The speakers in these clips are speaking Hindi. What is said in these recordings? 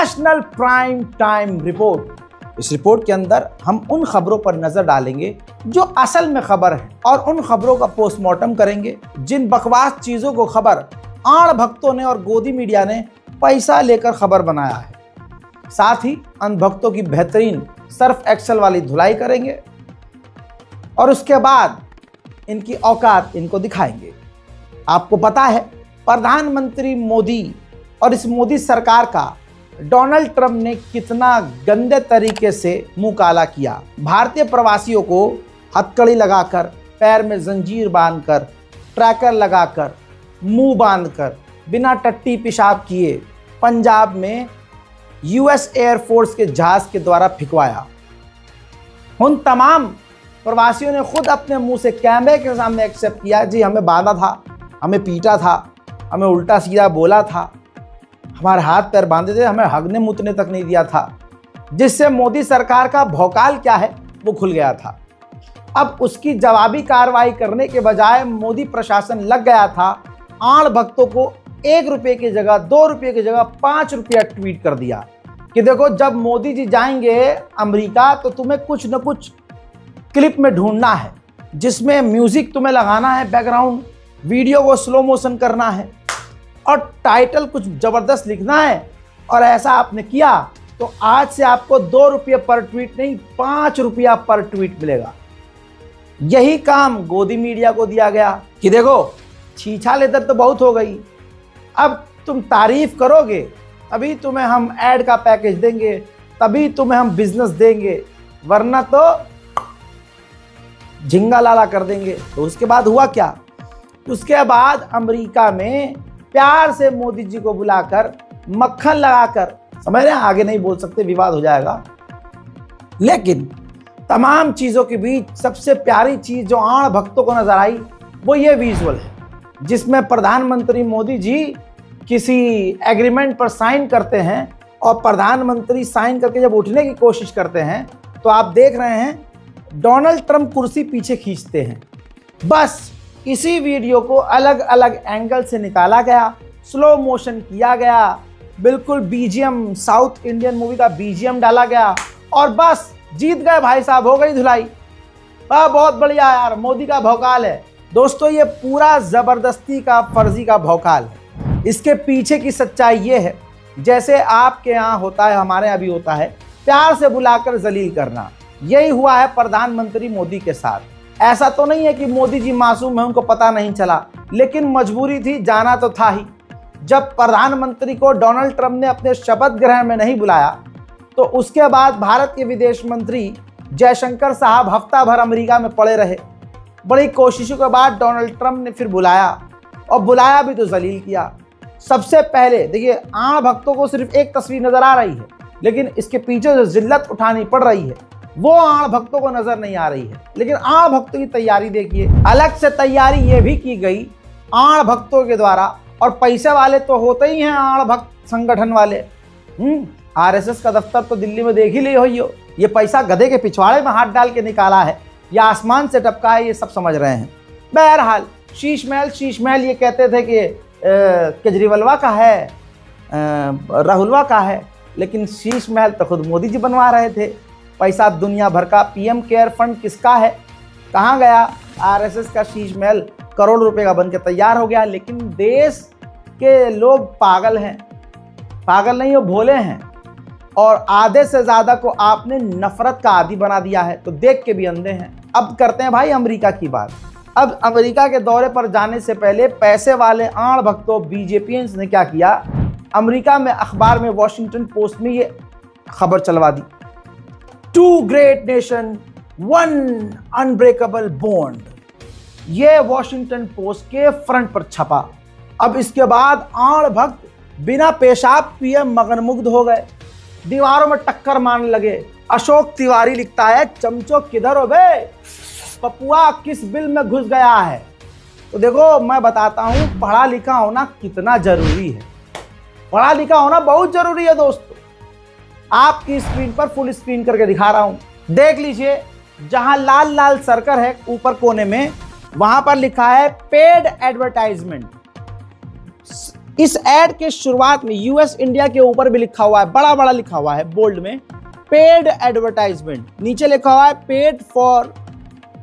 National prime time report. इस रिपोर्ट के अंदर हम उन खबरों पर नजर डालेंगे जो असल में खबर है और उन खबरों का पोस्टमार्टम करेंगे जिन बकवास चीजों को खबर आड़ भक्तों ने और गोदी मीडिया ने पैसा लेकर खबर बनाया है। साथ ही अंध भक्तों की बेहतरीन सर्फ एक्सल वाली धुलाई करेंगे और उसके बाद इनकी औकात इनको दिखाएंगे। आपको पता है प्रधानमंत्री मोदी और इस मोदी सरकार का डोनाल्ड ट्रंप ने कितना गंदे तरीके से मुंह काला किया। भारतीय प्रवासियों को हथकड़ी लगाकर, पैर में जंजीर बांधकर, ट्रैकर लगाकर, मुंह बांधकर, बिना टट्टी पेशाब किए पंजाब में यूएस एयरफोर्स के जहाज के द्वारा फिकवाया। उन तमाम प्रवासियों ने खुद अपने मुंह से कैमरे के सामने एक्सेप्ट किया, जी हमें बांधा था, हमें पीटा था, हमें उल्टा सीधा बोला था, हमारे हाथ पैर बांधे थे, हमें हगने मुतने तक नहीं दिया था, जिससे मोदी सरकार का भौकाल क्या है वो खुल गया था। अब उसकी जवाबी कार्रवाई करने के बजाय मोदी प्रशासन लग गया था आड़ भक्तों को 1 रुपये की जगह 2 रुपये की जगह 5 रुपया ट्वीट कर दिया कि देखो जब मोदी जी जाएंगे अमेरिका तो तुम्हें कुछ न कुछ क्लिप में ढूंढना है जिसमें म्यूजिक तुम्हें लगाना है, बैकग्राउंड वीडियो को स्लो मोशन करना है और टाइटल कुछ जबरदस्त लिखना है। और ऐसा आपने किया तो आज से आपको 2 रुपये पर ट्वीट नहीं 5 रुपया पर ट्वीट मिलेगा। यही काम गोदी मीडिया को दिया गया कि देखो छीछा लेदर तो बहुत हो गई, अब तुम तारीफ करोगे तभी तुम्हें हम ऐड का पैकेज देंगे, तभी तुम्हें हम बिजनेस देंगे, वरना तो झिंगा लाला कर देंगे। तो उसके बाद हुआ क्या? उसके बाद अमेरिका में प्यार से मोदी जी को बुलाकर मक्खन लगाकर, समझ रहे हैं, आगे नहीं बोल सकते विवाद हो जाएगा, लेकिन तमाम चीजों के बीच सबसे प्यारी चीज जो आड़ भक्तों को नजर आई वो ये विजुअल है जिसमें प्रधानमंत्री मोदी जी किसी एग्रीमेंट पर साइन करते हैं और प्रधानमंत्री साइन करके जब उठने की कोशिश करते हैं तो आप देख रहे हैं डोनाल्ड ट्रंप कुर्सी पीछे खींचते हैं। बस इसी वीडियो को अलग अलग एंगल से निकाला गया, स्लो मोशन किया गया, बिल्कुल बीजीएम, साउथ इंडियन मूवी का बीजीएम डाला गया और बस जीत गए भाई साहब, हो गई धुलाई। बहुत बढ़िया यार, मोदी का भौकाल है। दोस्तों ये पूरा जबरदस्ती का, फर्जी का भौकाल है। इसके पीछे की सच्चाई ये है, जैसे आपके यहाँ होता है हमारे यहाँ भी होता है, प्यार से बुलाकर जलील करना। यही हुआ है प्रधानमंत्री मोदी के साथ। ऐसा तो नहीं है कि मोदी जी मासूम है, उनको पता नहीं चला, लेकिन मजबूरी थी, जाना तो था ही। जब प्रधानमंत्री को डोनाल्ड ट्रंप ने अपने शपथ ग्रहण में नहीं बुलाया तो उसके बाद भारत के विदेश मंत्री जयशंकर साहब हफ्ता भर अमेरिका में पड़े रहे। बड़ी कोशिशों के बाद डोनाल्ड ट्रंप ने फिर बुलाया और बुलाया भी तो जलील किया। सबसे पहले देखिए, आड़ भक्तों को सिर्फ एक तस्वीर नजर आ रही है, लेकिन इसके पीछे जो जिल्लत उठानी पड़ रही है वो आड़ भक्तों को नजर नहीं आ रही है। लेकिन आड़ भक्तों की तैयारी देखिए, अलग से तैयारी ये भी की गई आड़ भक्तों के द्वारा, और पैसे वाले तो होते ही हैं आड़ भक्त संगठन वाले। आरएसएस का दफ्तर तो दिल्ली में देख ही ली हो, ये पैसा गधे के पिछवाड़े में हाथ डाल के निकाला है या आसमान से टपका है, ये सब समझ रहे हैं। बहरहाल शीश महल ये कहते थे कि केजरीवालवा का है, राहुलवा का है, लेकिन शीश महल तो खुद मोदी जी बनवा रहे थे। पैसा दुनिया भर का पीएम केयर फंड किसका है, कहाँ गया? आरएसएस का शीश महल करोड़ रुपए का बनके तैयार हो गया। लेकिन देश के लोग पागल हैं, पागल नहीं, वो भोले हैं, और आधे से ज़्यादा को आपने नफरत का आदी बना दिया है, तो देख के भी अंधे हैं। अब करते हैं भाई अमेरिका की बात। अब अमेरिका के दौरे पर जाने से पहले पैसे वाले आड़ भक्तों बीजेपियंस ने क्या किया, अमेरिका में अखबार में वॉशिंगटन पोस्ट में ये खबर चलवा दी, 2 ग्रेट नेशन 1 अनब्रेकेबल बॉन्ड। ये वॉशिंगटन पोस्ट के फ्रंट पर छपा। अब इसके बाद आड़ भक्त बिना पेशाब पिए मगनमुग्ध हो गए, दीवारों में टक्कर मारने लगे। अशोक तिवारी लिखता है, चमचो किधर हो बे, पपुआ किस बिल में घुस गया है। तो देखो मैं बताता हूं पढ़ा लिखा होना कितना जरूरी है। पढ़ा लिखा होना बहुत जरूरी है दोस्तों। आपकी स्क्रीन पर फुल स्क्रीन करके दिखा रहा हूं, देख लीजिए। जहां लाल लाल सर्कल है ऊपर कोने में, वहां पर लिखा है पेड एडवर्टाइजमेंट। इस एड के शुरुआत में यूएस इंडिया के ऊपर भी लिखा हुआ है, बड़ा बड़ा लिखा हुआ है बोल्ड में, पेड एडवर्टाइजमेंट। नीचे लिखा हुआ है paid for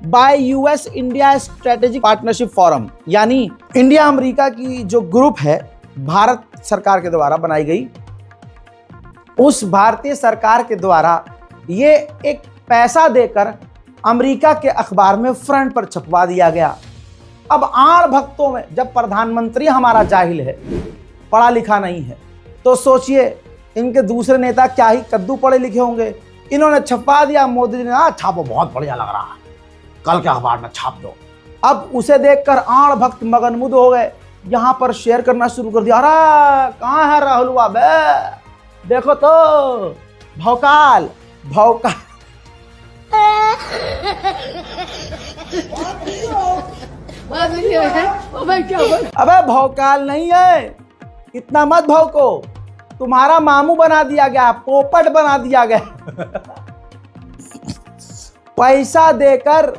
bye US India strategic partnership forum, यानी इंडिया अमेरिका की जो ग्रुप है भारत सरकार के द्वारा बनाई गई, उस भारतीय सरकार के द्वारा ये एक पैसा देकर अमेरिका के अखबार में फ्रंट पर छपवा दिया गया। अब आड़ भक्तों में, जब प्रधानमंत्री हमारा जाहिल है, पढ़ा लिखा नहीं है, तो सोचिए इनके दूसरे नेता क्या ही कद्दू पढ़े लिखे होंगे। इन्होंने छपवा दिया, मोदी जी ने छापो, बहुत बढ़िया लग रहा है, कल के अखबार में छाप दो। अब उसे देखकर आड़ भक्त मगनमुद हो गए, यहां पर शेयर करना शुरू कर दिया। अरे कहां है राहुल बे, देखो तो भौकाल भौकाल। अबे भौकाल नहीं है, इतना मत भौको, तुम्हारा मामू बना दिया गया, पोपट बना दिया गया। पैसा देकर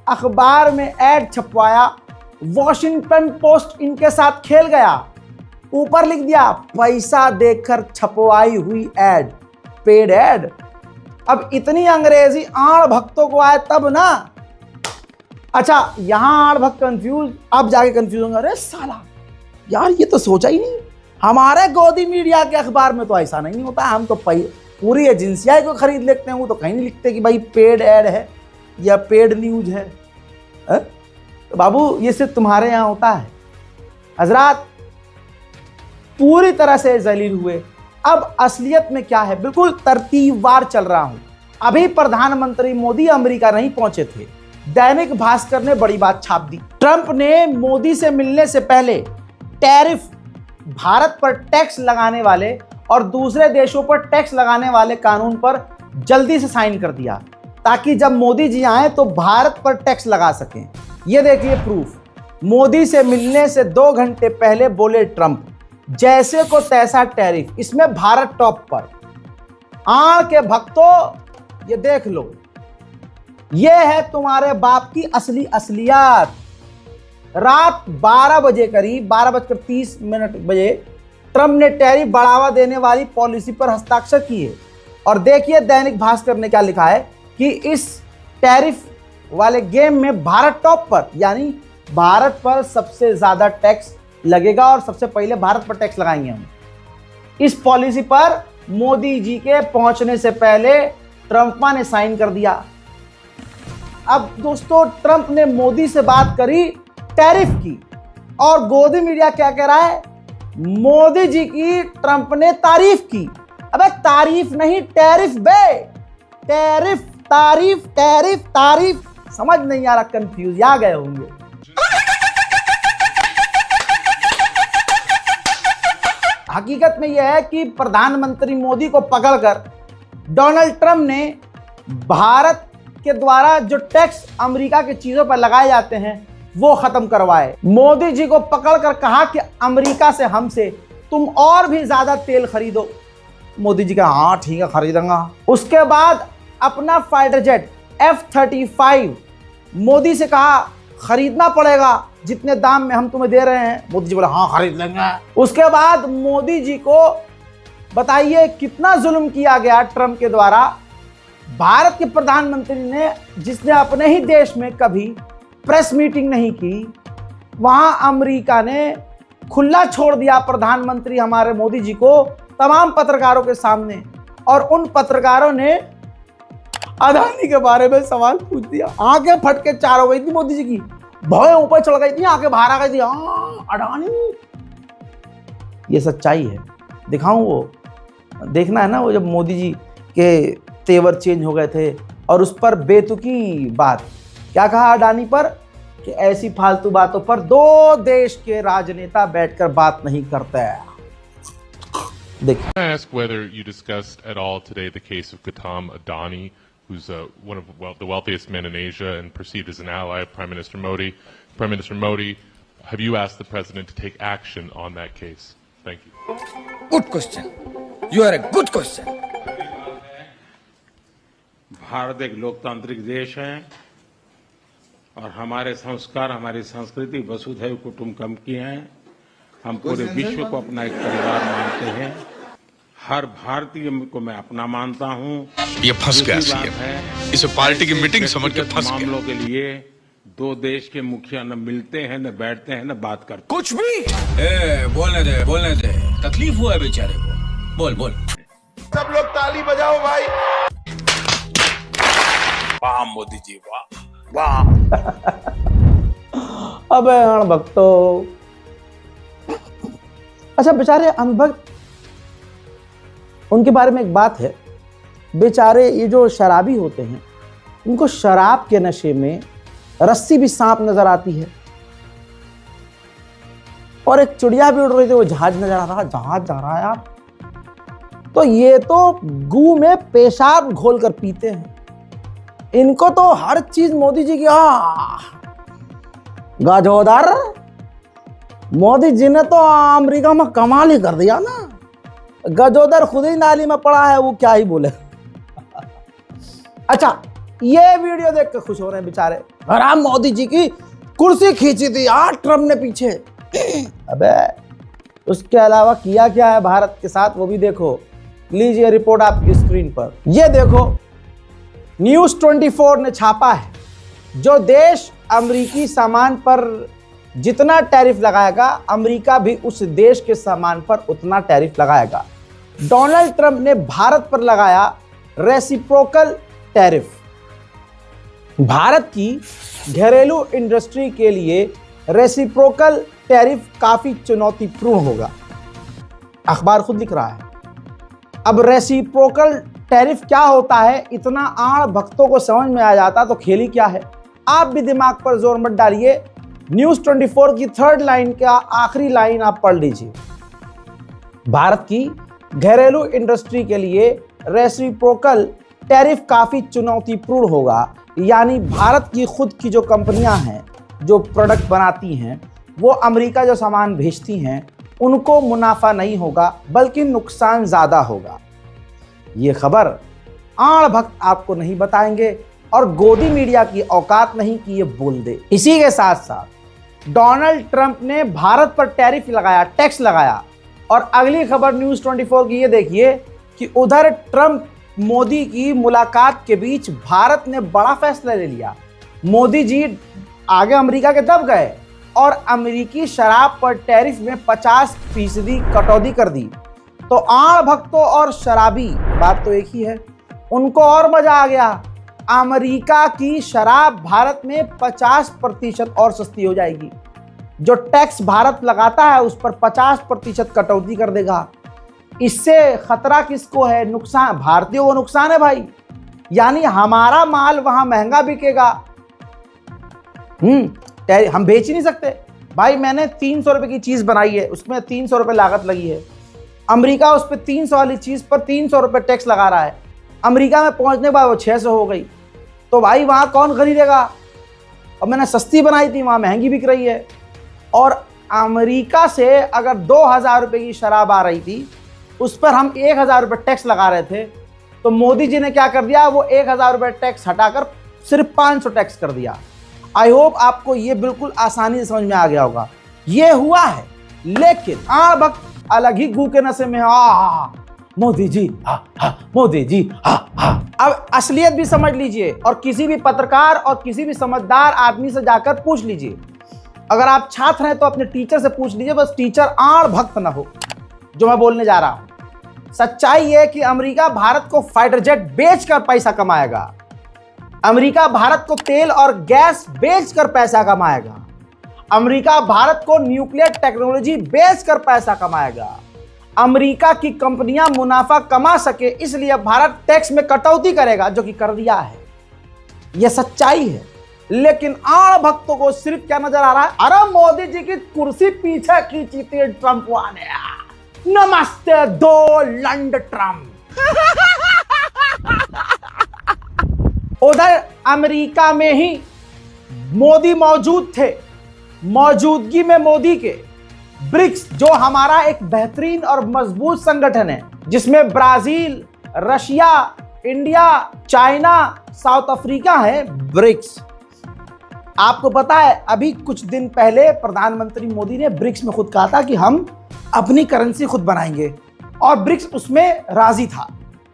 अखबार में एड छपवाया, वॉशिंगटन पोस्ट इनके साथ खेल गया, ऊपर लिख दिया पैसा देकर छपवाई हुई एड, पेड एड। अब इतनी अंग्रेजी आड़ भक्तों को आए तब ना। अच्छा, यहां आड़ भक्त कंफ्यूज, अब जाके कंफ्यूज होंगे, अरे साला यार ये तो सोचा ही नहीं, हमारे गोदी मीडिया के अखबार में तो ऐसा नहीं होता, हम तो पूरी एजेंसियां को खरीद लेते हैं, वो तो कहीं नहीं लिखते कि भाई पेड एड है या पेड न्यूज है। तो बाबू ये सिर्फ तुम्हारे यहां होता है। हजरात पूरी तरह से जलील हुए। अब असलियत में क्या है, बिल्कुल तरतीबवार चल रहा हूं। अभी प्रधानमंत्री मोदी अमेरिका नहीं पहुंचे थे, दैनिक भास्कर ने बड़ी बात छाप दी। ट्रंप ने मोदी से मिलने से पहले टैरिफ, भारत पर टैक्स लगाने वाले और दूसरे देशों पर टैक्स लगाने वाले कानून पर जल्दी से साइन कर दिया, ताकि जब मोदी जी आए तो भारत पर टैक्स लगा सकें। ये देखिए प्रूफ, मोदी से मिलने से 2 घंटे पहले बोले ट्रंप, जैसे को तैसा टैरिफ, इसमें भारत टॉप पर। आड़ के भक्तों ये देख लो, ये है तुम्हारे बाप की असली असलियत। रात 12 बजे करीब 12:30 बजे ट्रंप ने टैरिफ बढ़ावा देने वाली पॉलिसी पर हस्ताक्षर किए। और देखिए दैनिक भास्कर ने क्या लिखा है कि इस टैरिफ वाले गेम में भारत टॉप पर, यानी भारत पर सबसे ज्यादा टैक्स लगेगा और सबसे पहले भारत पर टैक्स लगाएंगे हम। इस पॉलिसी पर मोदी जी के पहुंचने से पहले ट्रंपा ने साइन कर दिया। अब दोस्तों ट्रंप ने मोदी से बात करी टैरिफ की, और गोदी मीडिया क्या कह रहा है, मोदी जी की ट्रंप ने तारीफ की। अबे तारीफ नहीं, टैरिफ बे, टैरिफ, तारीफ, टैरिफ, तारीफ, समझ नहीं आ रहा, कंफ्यूज आ गए होंगे। हकीकत में यह है कि प्रधानमंत्री मोदी को पकड़कर डोनाल्ड ट्रंप ने भारत के द्वारा जो टैक्स अमेरिका की चीजों पर लगाए जाते हैं वो खत्म करवाए। मोदी जी को पकड़कर कहा कि अमेरिका से, हमसे तुम और भी ज्यादा तेल खरीदो। मोदी जी का हाँ ठीक है खरीदूंगा। उसके बाद अपना फाइटर जेट F-35 मोदी से कहा खरीदना पड़ेगा, जितने दाम में हम तुम्हें दे रहे हैं। मोदी जी बोले हाँ खरीद लेंगे। उसके बाद मोदी जी को बताइए कितना जुल्म किया गया ट्रंप के द्वारा। भारत के प्रधानमंत्री ने, जिसने अपने ही देश में कभी प्रेस मीटिंग नहीं की, वहां अमेरिका ने खुला छोड़ दिया प्रधानमंत्री हमारे मोदी जी को तमाम पत्रकारों के सामने। और उन पत्रकारों ने अडानी के बारे में सवाल पूछ दिया, आंखें फट के चार हो गई थी मोदी जी की, भौं ऊपर चढ़ गई थी, आंखें बाहर आ गई थी। हाँ अडानी, ये सच्चाई है। दिखाऊं वो, देखना है ना वो जब मोदी जी के तेवर चेंज हो गए थे और उस पर बेतुकी बात क्या कहा अडानी पर, कि ऐसी फालतू बातों पर 2 देश के राजनेता बैठकर बात नहीं करते हैं। देखिए, I ask whether you discussed at all today the case of Gautam Adani, who's one of the wealthiest men in Asia and perceived as an ally of Prime Minister Modi. Prime Minister Modi, have you asked the president to take action on that case? Thank you. Good question. You are a good question. Bharat एक लोकतांत्रिक देश है और हमारे संस्कार, हमारी संस्कृति वसुधैव कुटुंबकम की है। हम पूरे विश्व को अपना एक परिवार मानते हैं। हर भारतीय को मैं अपना मानता हूं। ये फंस गया दूसरी बात सीएम। है, इसे पार्टी की मीटिंग समझ के व्यक्तिगत फंस गया। मामलों के लिए दो देश के मुखिया न मिलते हैं, न बैठते हैं, न बात करते। कुछ भी बोलने दे तकलीफ हुआ है बेचारे को। बोल सब लोग ताली बजाओ भाई। वाह मोदी जी वाह। अबे अणभक्तों, अच्छा बेचारे अनभक्त, उनके बारे में एक बात है। बेचारे ये जो शराबी होते हैं, उनको शराब के नशे में रस्सी भी सांप नजर आती है, और एक चिड़िया भी उड़ रही थी, वो जहाज नजर आ रहा, जहाज जा रहा है यार। तो ये तो गू में पेशाब घोल कर पीते हैं। इनको तो हर चीज मोदी जी की गजोदर, मोदी जी ने तो अमेरिका में कमाल ही कर दिया ना। गजोदर खुद ही नाली में पड़ा है, वो क्या ही बोले। अच्छा, ये वीडियो देख कर खुश हो रहे हैं बेचारे। आराम मोदी जी की कुर्सी खींची थी यार ट्रम्प ने पीछे। अबे उसके अलावा किया क्या है भारत के साथ, वो भी देखो। लीजिए रिपोर्ट आपकी स्क्रीन पर। ये देखो, न्यूज़ 24 ने छापा है, जो देश अमेरिकी सामान पर जितना टैरिफ लगाएगा, अमेरिका भी उस देश के सामान पर उतना टैरिफ लगाएगा। डोनाल्ड ट्रंप ने भारत पर लगाया रेसिप्रोकल टैरिफ। भारत की घरेलू इंडस्ट्री के लिए रेसिप्रोकल टैरिफ काफी चुनौतीपूर्ण होगा, अखबार खुद लिख रहा है। अब रेसिप्रोकल टैरिफ क्या होता है, इतना आड़ भक्तों को समझ में आ जाता तो खेल ही क्या है। आप भी दिमाग पर जोर मत डालिए, न्यूज़ 24 की 3rd लाइन का आखिरी लाइन आप पढ़ लीजिए। भारत की घरेलू इंडस्ट्री के लिए रेसिप्रोकल टैरिफ काफी चुनौतीपूर्ण होगा, यानी भारत की खुद की जो कंपनियां हैं, जो प्रोडक्ट बनाती हैं, वो अमेरिका जो सामान भेजती हैं, उनको मुनाफा नहीं होगा बल्कि नुकसान ज्यादा होगा। ये खबर आड़ भक्त आपको नहीं बताएंगे, और गोदी मीडिया की औकात नहीं कि ये बोल दे। इसी के साथ साथ डोनाल्ड ट्रंप ने भारत पर टैरिफ लगाया, टैक्स लगाया। और अगली खबर न्यूज़ 24 की ये देखिए कि उधर ट्रंप मोदी की मुलाकात के बीच भारत ने बड़ा फैसला ले लिया। मोदी जी आगे अमेरिका के दब गए और अमेरिकी शराब पर टैरिफ में 50% कटौती कर दी। तो आड़ भक्तों और शराबी, बात तो एक ही है, उनको और मजा आ गया। अमेरिका की शराब भारत में 50% और सस्ती हो जाएगी। जो टैक्स भारत लगाता है उस पर 50% कटौती कर देगा। इससे खतरा किसको है? नुकसान भारतीयों को नुकसान है भाई, यानी हमारा माल वहां महंगा बिकेगा। हम बेच ही नहीं सकते भाई। मैंने 300 रुपए की चीज बनाई है, उसमें 300 रुपए लागत लगी है। अमेरिका उस पर 300 वाली चीज पर 300 रुपए टैक्स लगा रहा है। अमेरिका में पहुंचने के बाद वो 600 हो गई, तो भाई वहां कौन खरीदेगा? और मैंने सस्ती बनाई थी, वहां महंगी बिक रही है। और अमेरिका से अगर 2000 रुपए की शराब आ रही थी, उस पर हम 1000 रुपए टैक्स लगा रहे थे, तो मोदी जी ने क्या कर दिया, वो 1000 रुपए टैक्स हटाकर सिर्फ 500 टैक्स कर दिया। आई होप आपको ये बिल्कुल आसानी से समझ में आ गया होगा। ये हुआ है, लेकिन आड़ भक्त अलग ही गू के नशे में। मोदी जी मोदी जी अब असलियत भी समझ लीजिए, और किसी भी पत्रकार और किसी भी समझदार आदमी से जाकर पूछ लीजिए। अगर आप छात्र हैं तो अपने टीचर से पूछ लीजिए, बस टीचर आड़ भक्त ना हो जो मैं बोलने जा रहा हूं। सच्चाई है कि अमेरिका भारत को फाइटर जेट बेचकर पैसा कमाएगा। अमेरिका भारत को तेल और गैस बेचकर पैसा कमाएगा। अमेरिका भारत को न्यूक्लियर टेक्नोलॉजी बेचकर पैसा कमाएगा। अमेरिका की कंपनियां मुनाफा कमा सके इसलिए भारत टैक्स में कटौती करेगा, जो कि कर दिया है। यह सच्चाई है। लेकिन आड़ भक्तों को सिर्फ क्या नजर आ रहा है? अरे मोदी जी की कुर्सी पीछे खींची थी ट्रंप वाले। नमस्ते डोनाल्ड ट्रंप। उधर अमेरिका में ही मोदी मौजूद थे। मौजूदगी में मोदी के ब्रिक्स, जो हमारा एक बेहतरीन और मजबूत संगठन है, जिसमें Brazil, Russia, India, China, south Africa है, ब्रिक्स। आपको पता है अभी कुछ दिन पहले प्रधानमंत्री मोदी ने ब्रिक्स में खुद कहा था कि हम अपनी करेंसी खुद बनाएंगे, और ब्रिक्स उसमें राजी था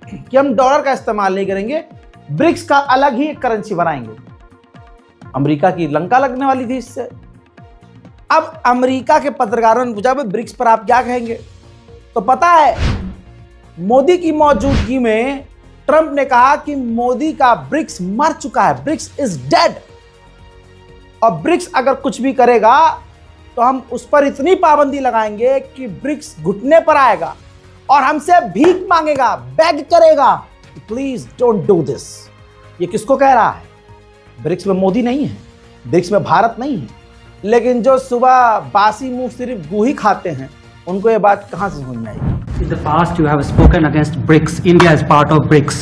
कि हम डॉलर का इस्तेमाल नहीं करेंगे, ब्रिक्स का अलग ही एक करेंसी बनाएंगे। अमेरिका की लंका लगने वाली थी इससे। अब अमेरिका के पत्रकारों ने पूछा, ब्रिक्स पर आप क्या कहेंगे? तो पता है मोदी की मौजूदगी में ट्रंप ने कहा कि मोदी का ब्रिक्स मर चुका है, ब्रिक्स इज डेड, और ब्रिक्स अगर कुछ भी करेगा तो हम उस पर इतनी पाबंदी लगाएंगे कि ब्रिक्स घुटने पर आएगा और हमसे भीख मांगेगा, बेग करेगा, प्लीज डोंट डू दिस। ये किसको कह रहा है? ब्रिक्स में मोदी नहीं है, ब्रिक्स में भारत नहीं है, लेकिन जो सुबह बासी मुंह सिर्फ गूही खाते हैं उनको ये बात कहां से समझ में आएगी? In the past, you have spoken against BRICS. India is part of BRICS.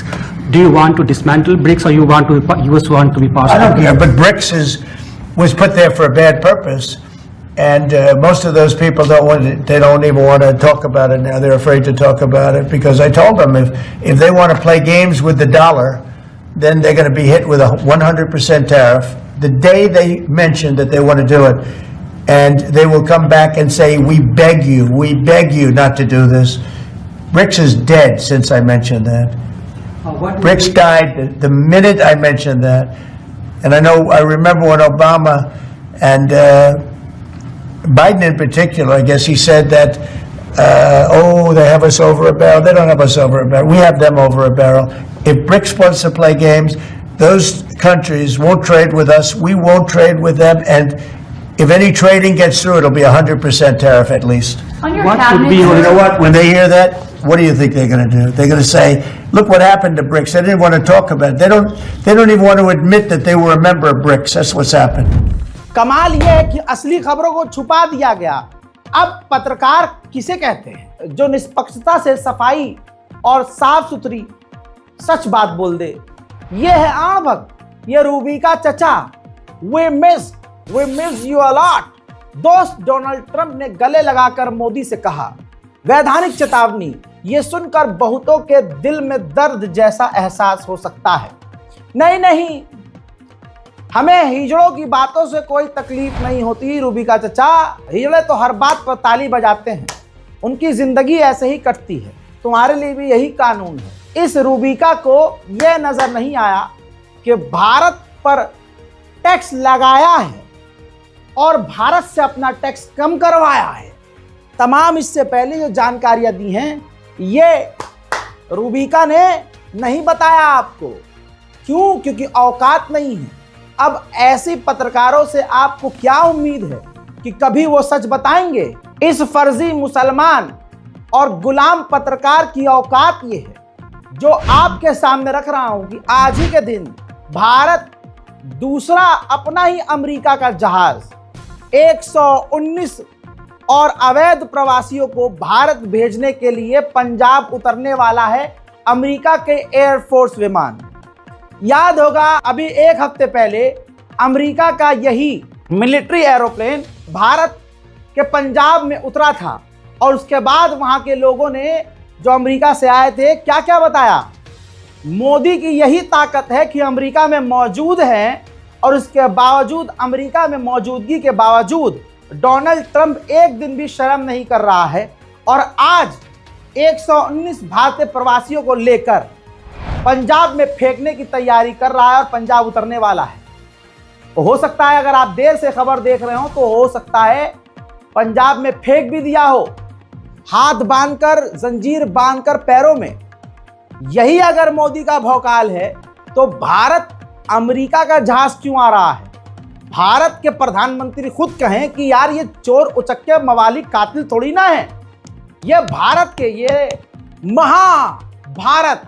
Do you want to dismantle BRICS, or you want to US want to be part I of don't it? care, but BRICS was put there for a bad purpose, and most of those people they don't even want to talk about it now. They're afraid to talk about it because I told them if they want to play games with the dollar, then they're going to be hit with a 100% tariff the day they mention that they want to do it. And they will come back and say, we beg you not to do this. BRICS is dead since I mentioned that. BRICS died the minute I mentioned that. And I remember when Obama and Biden in particular, I guess he said that, they have us over a barrel. They don't have us over a barrel. We have them over a barrel. If BRICS wants to play games, those countries won't trade with us. We won't trade with them. And if any trading gets through, it'll be 100% tariff at least. On your What would cabinet, be your- You know what? When they hear that, what do you think they're going to do? They're going to say, "Look what happened to BRICS." They didn't want to talk about it. They don't even want to admit that they were a member of BRICS. That's what's happened. कमाल यह है कि असली खबरों को छुपा दिया गया। अब पत्रकार किसे कहते हैं? जो निष्पक्षता से सफाई और साफ सुथरी सच बात बोल दे। ये है आणभक्त, ये रूबी का चचा। We miss you a lot। दोस्त डोनाल्ड ट्रंप ने गले लगाकर मोदी से कहा। वैधानिक चेतावनी, ये सुनकर बहुतों के दिल में दर्द जैसा एहसास हो सकता है। नहीं, हमें हिजड़ों की बातों से कोई तकलीफ नहीं होती रूबी का चचा। हिजड़े तो हर बात पर ताली बजाते हैं, उनकी जिंदगी ऐसे ही कटती है। तुम्हारे लिए भी यही कानून है। इस रूबिका को यह नजर नहीं आया कि भारत पर टैक्स लगाया है और भारत से अपना टैक्स कम करवाया है। तमाम इससे पहले जो जानकारियां दी हैं ये रूबिका ने नहीं बताया आपको। क्यों? क्योंकि औकात नहीं है। अब ऐसे पत्रकारों से आपको क्या उम्मीद है कि कभी वो सच बताएंगे? इस फर्जी मुसलमान और गुलाम पत्रकार की औकात ये है जो आपके सामने रख रहा हूं कि आज ही के दिन भारत दूसरा अपना ही अमेरिका का जहाज 119 और अवैध प्रवासियों को भारत भेजने के लिए पंजाब उतरने वाला है अमेरिका के एयरफोर्स विमान। याद होगा अभी एक हफ्ते पहले अमेरिका का यही मिलिट्री एरोप्लेन भारत के पंजाब में उतरा था और उसके बाद वहां के लोगों ने जो अमेरिका से आए थे क्या क्या बताया। मोदी की यही ताकत है कि अमेरिका में मौजूद हैं और उसके बावजूद अमेरिका में मौजूदगी के बावजूद डोनाल्ड ट्रंप एक दिन भी शर्म नहीं कर रहा है और आज 119 भारतीय प्रवासियों को लेकर पंजाब में फेंकने की तैयारी कर रहा है और पंजाब उतरने वाला है। तो हो सकता है अगर आप देर से खबर देख रहे हो तो हो सकता है पंजाब में फेंक भी दिया हो, हाथ बांधकर जंजीर बांधकर पैरों में। यही अगर मोदी का भौकाल है तो भारत अमेरिका का जहाज क्यों आ रहा है? भारत के प्रधानमंत्री खुद कहें कि यार ये चोर उचक्के मवाली कातिल थोड़ी ना है, ये भारत के ये महाभारत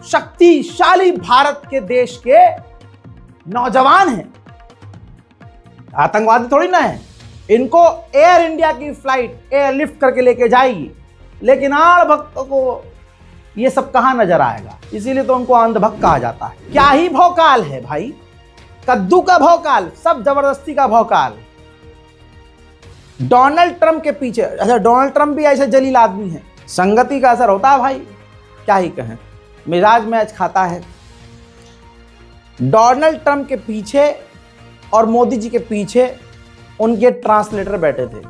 शक्तिशाली भारत के देश के नौजवान हैं, आतंकवादी थोड़ी ना है। इनको एयर इंडिया की फ्लाइट एयरलिफ्ट करके लेके जाएगी, लेकिन आड़ भक्तों को ये सब कहां नजर आएगा। इसीलिए तो उनको अंधभक्त कहा जाता है। क्या ही भौकाल है भाई, कद्दू का भौकाल, सब जबरदस्ती का भौकाल। डोनाल्ड ट्रंप के पीछे, अच्छा डोनाल्ड ट्रंप भी ऐसे जलील आदमी है, संगति का असर होता है भाई, क्या ही कहें, मिजाज मैच खाता है। डोनाल्ड ट्रंप के पीछे और मोदी जी के पीछे उनके ट्रांसलेटर बैठे थे।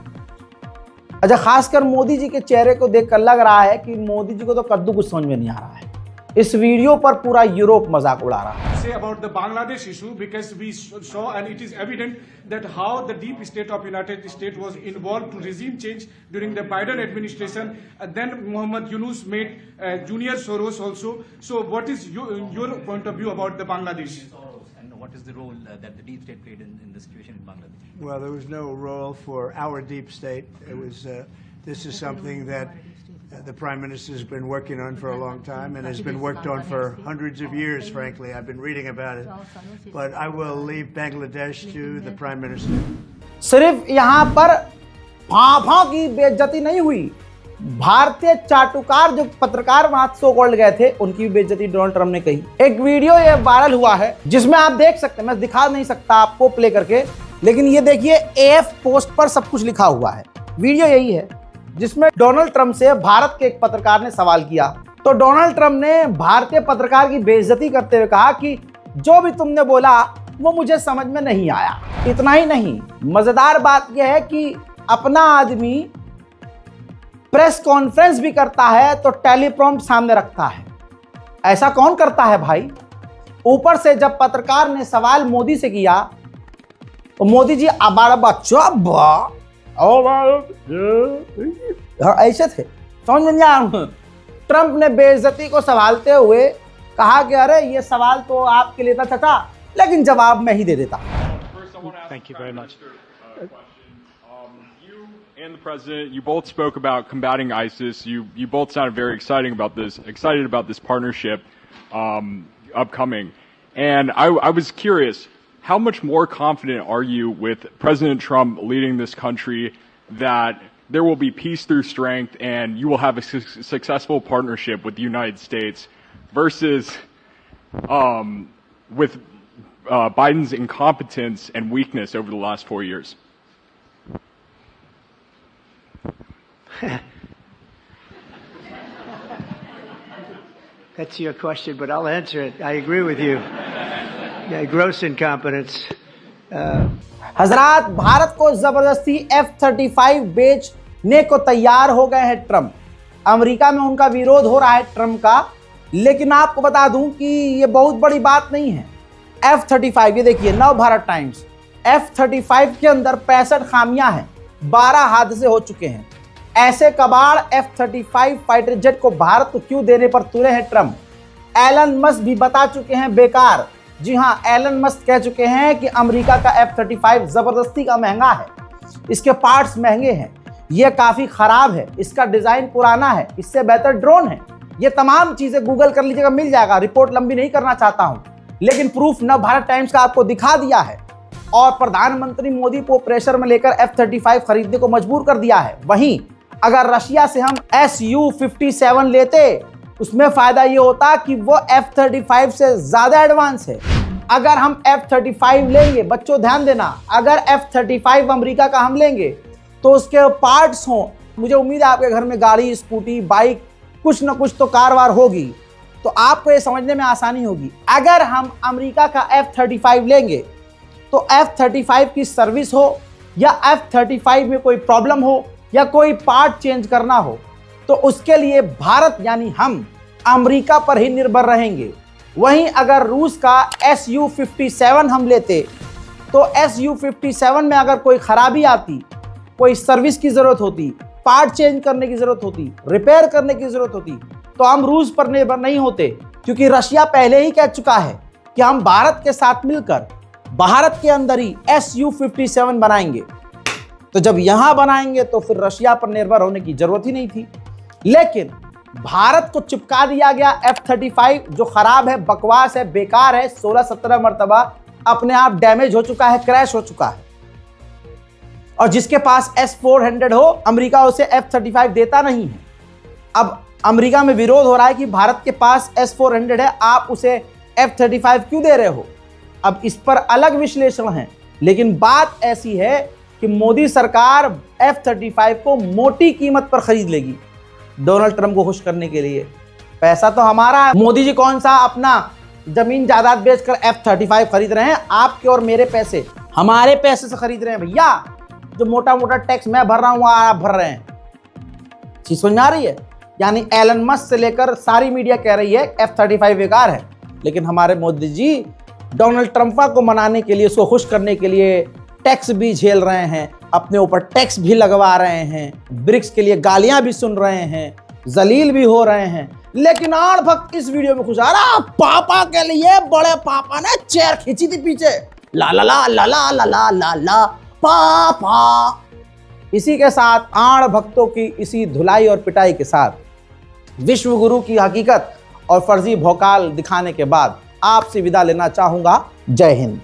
अच्छा, खासकर मोदी जी के चेहरे को देखकर लग रहा है कि मोदी जी को तो कद्दू कुछ समझ में नहीं आ रहा है। इस वीडियो पर पूरा यूरोप मजाक उड़ा रहा है। Say about the Bangladesh issue, because we saw and it is evident that how the deep state of United States was involved to regime change during the Biden administration. Then Muhammad Yunus made Junior Soros also. So what is your point of view about the Bangladesh? And what is the role that the deep state played in the situation in Bangladesh? Well, there was no role for our deep state. It was. This is something that the Prime Minister has been working on for a long time and has been worked on for hundreds of years, frankly. I've been reading about it. But I will leave Bangladesh to the Prime Minister. सिर्फ यहाँ पर फाफा की बेइज्जती नहीं हुई, भारतीय चाटुकार जो पत्रकार वहां सो कॉल्ड गए थे उनकी भी बेइज्जती डोनाल्ड ट्रम्प ने कही। एक वीडियो ये वायरल हुआ है जिसमें आप देख सकते हैं, मैं दिखा नहीं सकता आपको प्ले करके, लेकिन ये देखिए एएफ पोस्ट पर सब कुछ लिखा हुआ है। वीडियो यही है जिसमें डोनाल्ड ट्रम्प से भारत के एक पत्रकार ने सवाल किया, तो डोनाल्ड ट्रम्प ने भारतीय पत्रकार की बेइज्जती करते हुए कहा कि जो भी तुमने बोला वो मुझे समझ में नहीं आया। इतना ही नहीं, मजेदार बात यह है कि अपना आदमी प्रेस कॉन्फ्रेंस भी करता है तो टेलीप्रॉम्प्ट सामने रखता है। ऐसा कौन करता है भाई? ऊपर से जब पत्रकार ने सवाल मोदी से किया तो मोदी जी बच्चा ऐसे थे, समझ में नहीं आया। ट्रंप ने बेइज्जती को संभालते हुए कहा कि अरे ये सवाल तो आपके लिए था चाचा, लेकिन जवाब मैं ही दे देता। Thank you very much. You and the president, you both spoke about combating ISIS. You both sounded very excited about this partnership upcoming. And I was curious, how much more confident are you with President Trump leading this country that there will be peace through strength and you will have a successful partnership with the United States versus with Biden's incompetence and weakness over the last 4 years? That's your question, but I'll answer it. I agree with you. Yeah, gross incompetence. हजरात, भारत को जबरदस्ती F-35 बेचने को तैयार हो गए हैं ट्रंप। अमेरिका में उनका विरोध हो रहा है ट्रंप का, लेकिन आपको बता दूं कि ये बहुत बड़ी बात नहीं है। F-35, ये देखिए नव भारत टाइम्स, F-35 के अंदर 65 खामियां हैं, 12 हादसे हो चुके हैं। ऐसे कबाड़ F-35 फाइटर जेट को भारत को क्यों देने पर तुले हैं ट्रंप? एलन मस्क भी बता चुके हैं बेकार। जी हां, एलन मस्क कह चुके हैं कि अमेरिका का F-35 जबरदस्ती का महंगा है, इसके पार्ट्स महंगे हैं, यह काफी खराब है, इसका डिजाइन पुराना है, इससे बेहतर ड्रोन है। ये तमाम चीजें गूगल कर लीजिएगा, मिल जाएगा। रिपोर्ट लंबी नहीं करना चाहता हूं, लेकिन प्रूफ नव भारत टाइम्स का आपको दिखा दिया है और प्रधानमंत्री मोदी को प्रेशर में लेकर F-35 खरीदने को मजबूर कर दिया है। वहीं अगर रशिया से हम Su-57 लेते, उसमें फायदा ये होता कि वो F-35 से ज्यादा एडवांस है। अगर हम F-35 लेंगे, बच्चों ध्यान देना, अगर F-35 अमेरिका का हम लेंगे तो उसके पार्ट्स हों, मुझे उम्मीद है आपके घर में गाड़ी, स्कूटी, बाइक, कुछ ना कुछ तो कारवार होगी, तो आपको ये समझने में आसानी होगी। अगर हम अमेरिका का F-35 लेंगे तो F-35 की सर्विस हो या F-35 में कोई प्रॉब्लम हो या कोई पार्ट चेंज करना हो, तो उसके लिए भारत यानी हम अमेरिका पर ही निर्भर रहेंगे। वहीं अगर रूस का Su-57 हम लेते तो Su-57 में अगर कोई खराबी आती, कोई सर्विस की जरूरत होती, पार्ट चेंज करने की जरूरत होती, रिपेयर करने की जरूरत होती, तो हम रूस पर निर्भर नहीं होते, क्योंकि रशिया पहले ही कह चुका है कि हम भारत के साथ मिलकर भारत के अंदर ही Su-57 बनाएंगे। तो जब यहां बनाएंगे तो फिर रशिया पर निर्भर होने की जरूरत ही नहीं थी। लेकिन भारत को चिपका दिया गया F-35 जो खराब है, बकवास है, बेकार है, 16-17 मरतबा अपने आप डैमेज हो चुका है, क्रैश हो चुका है। और जिसके पास S-400 हो, अमेरिका उसे F-35 देता नहीं है। अब अमेरिका में विरोध हो रहा है कि भारत के पास S-400 है, आप उसे F-35 क्यों दे रहे हो? अब इस पर अलग विश्लेषण है, लेकिन बात ऐसी है कि मोदी सरकार F-35 को मोटी कीमत पर खरीद लेगी डोनाल्ड ट्रंप को खुश करने के लिए। पैसा तो हमारा है, मोदी जी कौन सा अपना जमीन जायदाद बेचकर F-35 खरीद रहे हैं? आपके और मेरे पैसे, हमारे पैसे से खरीद रहे हैं भैया। जो मोटा मोटा टैक्स मैं भर रहा हूं आप भर रहे हैं। चीज समझ में आ रही है? यानी एलन मस्क से लेकर सारी मीडिया कह रही है F-35 बेकार है, लेकिन हमारे मोदी जी डोनाल्ड ट्रंप को मनाने के लिए, उसको खुश करने के लिए टैक्स भी झेल रहे हैं, अपने ऊपर टैक्स भी लगवा रहे हैं, ब्रिक्स के लिए गालियां भी सुन रहे हैं, जलील भी हो रहे हैं। लेकिन आड़ भक्त इस वीडियो में खुश आ रहा, पापा के लिए बड़े पापा ने चेयर खींची थी पीछे, ला ला ला ला ला ला ला ला ला पापा। इसी के साथ आड़ भक्तों की इसी धुलाई और पिटाई के साथ विश्व गुरु की हकीकत और फर्जी भौकाल दिखाने के बाद आपसे विदा लेना चाहूंगा। जय हिंद।